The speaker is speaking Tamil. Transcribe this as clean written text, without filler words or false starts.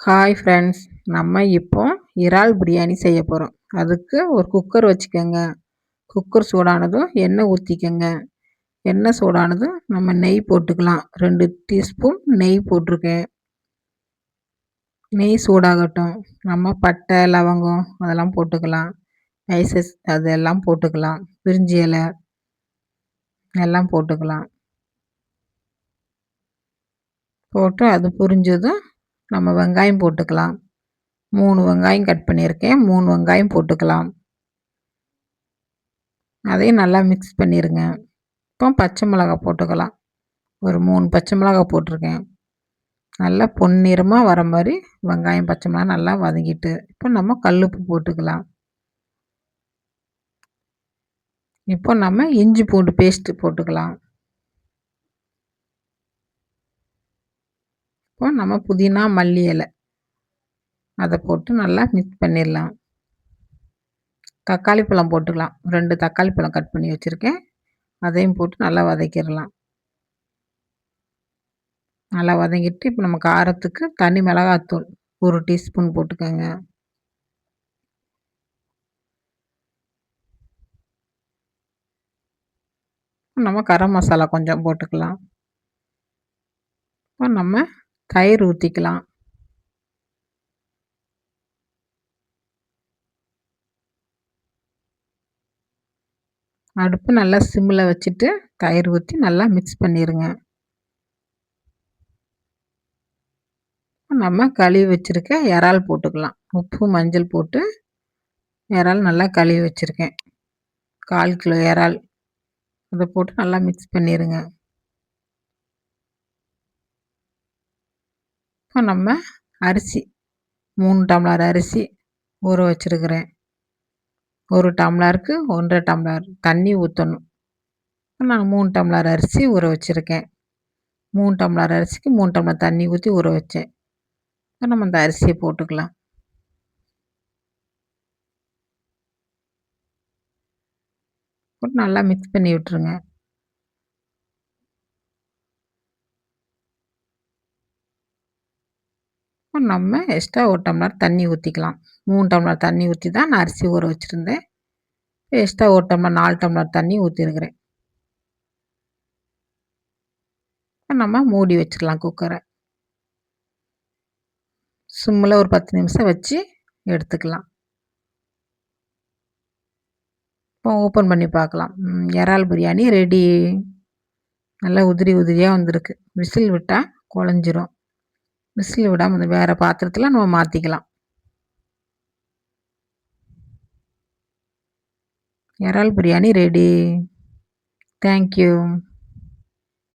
Hi friends. நம்ம இப்போ இறால் பிரியாணி செய்ய போகிறோம். அதுக்கு ஒரு குக்கர் வச்சுக்கோங்க. குக்கர் சூடானதும் எண்ணெய் ஊற்றிக்கோங்க. எண்ணெய் சூடானதும் நம்ம நெய் போட்டுக்கலாம். 2 டீஸ்பூன் நெய் போட்டிருக்கேன். நெய் சூடாகட்டும். நம்ம பட்டை லவங்கம் அதெல்லாம் போட்டுக்கலாம். ஸ்பைசஸ் அதெல்லாம் போட்டுக்கலாம். பிரிஞ்சி இலை எல்லாம் போட்டுக்கலாம். போட்டு அது புரிஞ்சதும் நம்ம வெங்காயம் போட்டுக்கலாம். 3 வெங்காயம் கட் பண்ணியிருக்கேன். 3 வெங்காயம் போட்டுக்கலாம். அதையும் நல்லா மிக்ஸ் பண்ணிடுங்க. இப்போ பச்சை மிளகாய் போட்டுக்கலாம். ஒரு 3 பச்சை மிளகாய் போட்டிருக்கேன். நல்லா பொன்னிறமாக வர மாதிரி வெங்காயம் பச்சை மிளகாய் நல்லா வதங்கிட்டு இப்போ நம்ம கல்லுப்பு போட்டுக்கலாம். இப்போ நம்ம இஞ்சி பூண்டு பேஸ்ட்டு போட்டுக்கலாம். இப்போ நம்ம புதினா மல்லி இலை அதை போட்டு நல்லா மிக்ஸ் பண்ணிடலாம். தக்காளி பழம் போட்டுக்கலாம். 2 தக்காளி பழம் கட் பண்ணி வச்சுருக்கேன். அதையும் போட்டு நல்லா வதக்கிடலாம். நல்லா வதங்கிட்டு இப்போ நம்ம காரத்துக்கு தனி மிளகாத்தூள் 1 டீஸ்பூன் போட்டுக்கோங்க. நம்ம கரம் மசாலா கொஞ்சம் போட்டுக்கலாம். இப்போ நம்ம தயிர் ஊற்றிக்கலாம். அடுப்பு நல்லா சிம்மில் வச்சுட்டு தயிர் ஊற்றி நல்லா மிக்ஸ் பண்ணிடுங்க. நம்ம கழுவி வச்சுருக்க இறால் போட்டுக்கலாம். உப்பு மஞ்சள் போட்டு இறால் நல்லா கழுவி வச்சுருக்கேன். 1/4 கிலோ இறால் அதை போட்டு நல்லா மிக்ஸ் பண்ணிடுங்க. இப்போ நம்ம அரிசி 3 டம்ளர் அரிசி ஊற வச்சுருக்கிறேன். 1 டம்ளருக்கு 1 1/2 டம்ளர் தண்ணி ஊற்றணும். நான் 3 டம்ளர் அரிசி ஊற வச்சுருக்கேன். 3 டம்ளர் அரிசிக்கு 3 டம்ளர் தண்ணி ஊற்றி ஊற வச்சேன். இப்போ நம்ம இந்த அரிசியை போட்டுக்கலாம். போட்டு நல்லா மிக்ஸ் பண்ணி விட்டுருங்க. இப்போ நம்ம எக்ஸ்ட்ரா 1 டம்ளர் தண்ணி ஊற்றிக்கலாம். 3 டம்ளர் தண்ணி ஊற்றி தான் நான் அரிசி ஊற வச்சுருந்தேன். எக்ஸ்ட்ரா 1 டம்ளர் 4 டம்ளர் தண்ணி ஊற்றிருக்கிறேன். இப்போ நம்ம மூடி வச்சுக்கலாம் குக்கரை. சிம்மில் ஒரு 10 நிமிஷம் வச்சு எடுத்துக்கலாம். இப்போ ஓப்பன் பண்ணி பார்க்கலாம். இறால் பிரியாணி ரெடி. நல்லா உதிரி உதிரியாக வந்திருக்கு. விசில் விட்டால் குழஞ்சிரும். விசில் விடாமல் வேறு பாத்திரத்தில் நம்ம மாற்றிக்கலாம். இறால் பிரியாணி ரெடி. தேங்க்யூ.